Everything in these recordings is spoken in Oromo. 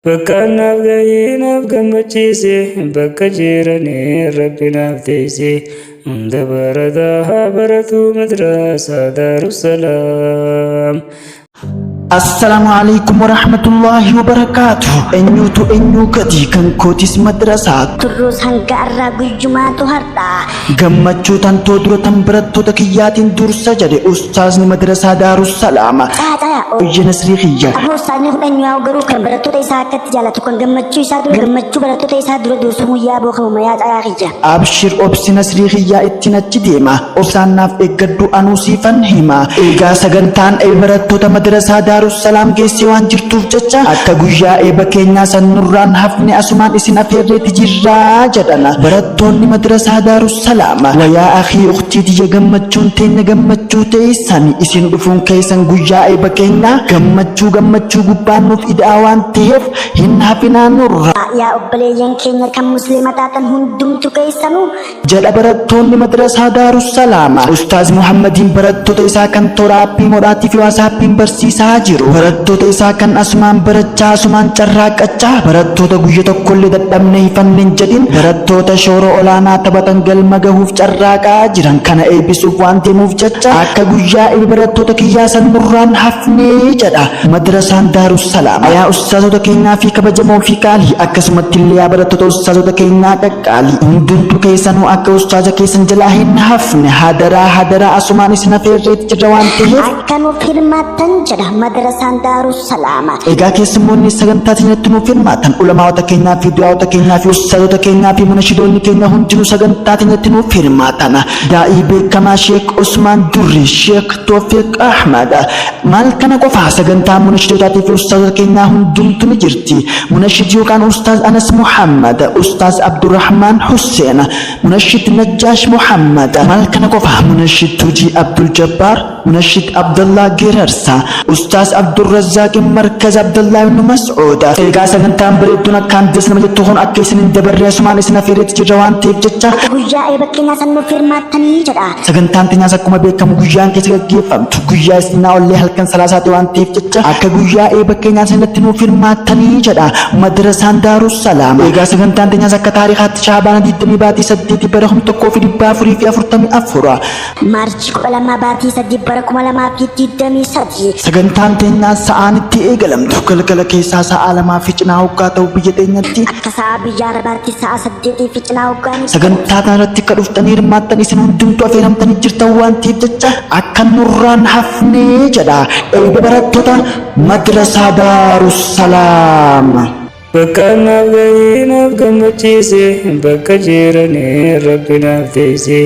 Bakka naaf gahee naaf gammachiise bakka jiranii rabbi naaf teessee hunda barataa haa baratu madrasaa Daarussalaam. Assalamualaikum warahmatullahi wabarakatuh. Enyu kati kan kotis madrasah. Terus hanggarra guyyumaatu har'a. Gammachuu tantoo duratan barattoota kiyyaatiin dursa jedhe ustaazni madrasaa Daarussalaam. Oyya Nasrii Kiyya. Ustaazni kun eenyu yaa garuu kan barattoota isaa akkatti jaalatu kan gammachuu isaa dura gammachuu barattoota isaa dura dursu guyyaa bookamu yaa Xayaa Kiyya. Abshir obsi Nasrii Kiyyaa ittiin achi deema. Obsaan naaf eeggadhu anuu siifan hima. Eegaa sagantaan barattoota madrasaa Daarussalaam geessee waan jirtuuf jecha akka guyyaa eeba keenyaa sanurraan hafne asumaan isin afeerreeti jirraa jedhana barattoonni madrasaa Daarussalaam. Wayaa akhii ukhtiitiyya gammachuun teenya gammachuu teessan isin dhufuun keessan guyyaa eeba keenyaa gammachuu gubbaan nuuf idaa waan ta'eef hin hafinaa nurra. Yaa obboleeyyan keenya kan musliima taatan hundumtu keessanuu jedha barattoonni madrasaa Daarussalaam. Ustaaz Muhammadiin barattoota isaa kan tooraappii modhaatii fi waasaappiin barsiisaa jiru. Barattoota isaa kan asumaan barachaa asumaan carraaqachaa barattoota guyya tokkollee dadhabne hifanne jedhin barattoota shoora olaanaa taphatan galma gahuuf carraaqaa jiran kana eebbisuuf waan deemuuf jecha akka guyyaa barattoota kiyyaa sanurraan hafnee jedha madrasaan Daarussalaam. Yaa ustaazota keenyaa fi kabajamoo fi qaalii akkasumatti illee yaa barattoota ustaazota keenyaa qaqqaalii hundumtu keessanuu akka ustaaza keessan jalaa hin hafne hadaraa asumaan isin afeerreeti jirra waan ta'eef akka nuuf hirmaattan jedha madrasaan Daarussalaam. Egaa keessummoonni sagantaa keenyatti nuuf hirmaatan ulamaawota keenyaa fi du'aawota keenyaa fi ustaazota keenyaa fi munashidoonni keenya hundinuu sagantaa keenyatti nuuf hirmaatan. Daa'ii beekamaa Sheek Usmaan Durri Sheek Toofiq Ahmad maal kana qofaa sagantaa munashidootaa fi ustaazota keenyaa hundumtu ni jirti. Munashid yookaan ustaaz Anas Muhammad, ustaaz Abdurrahman Hussein, munashid Najjaash Muhammad maal kana qofaa munashid Tujii Abdul Jabbar, munashid Abdullah Gerarsa, ustaaz Abdurrazzaq Markaz Abdullah ibn Mas'ud. Egaa sagantaan bareedduun akkaan des nama jettu kun akka isin hin dabarre asumaan isin afeerreeti jirra waan ta'eef jecha guyyaa eeba keenyaa san nuuf hirmaattanii jedha. sagantaan teenyaas akkuma beekamu guyyaan keessa gaggeeffamtu guyyaa isinaa ollee halkan salaasaati waan ta'eef jecha akka guyyaa eeba keenyaa sanatti nuuf hirmaattanii jedha madrasaan Daarussalaam. Egaa sagantaan teenyaas akka taariikhaatti Shaabaana 20 baatii 8 bara 1444 Maarchi 12 baatii 8 bara 2023 sagantaan teenyaa sa'aanitti eegalamtu galgala keessaa sa'a 2 fi cinaa hoggaa ta'u biyya teenyatti akka sa'a biyya Arabaatti sa'a 8 fi cinaa hoggaani sagantaa kanarratti akka dhuftanii hirmaattan isin hundumtu afeeramtanii jirtan waan ta'eef jecha akka nurraan hafnee jedha eeba barattoota madrasaa Daarussalaam. Bakka naaf gahee naaf gammachiise bakka jiranii rabbi naaf teessee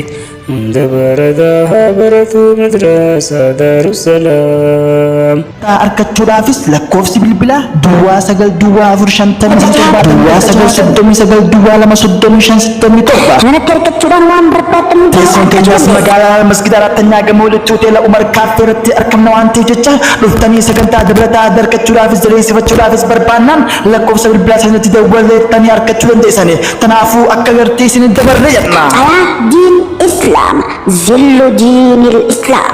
hunda barataa haa baratu madrasaa Daarussalaam. Argachuudhaafis lakkoofsi bilbilaa duwwaa 9 duwwaa 4 duwwaa 235 kanatti argachuudhaan waan barbaadamu teessoon keenyas magaalaa masgida Arattanyaa gamoo walitti hoteela Umar Kaaffee irratti argamna waan ta'eef jecha dhuftanii sagantaa dabalataa argachuudhaafis jabeessifachuudhaafis barbaannaan lakkoofsa bilbilaa sanatti dawwaleettanii argachuu dandeessani. Kanaafuu akka gartee isin dabarre jedhna. Diin Islam zillu diinil Islam.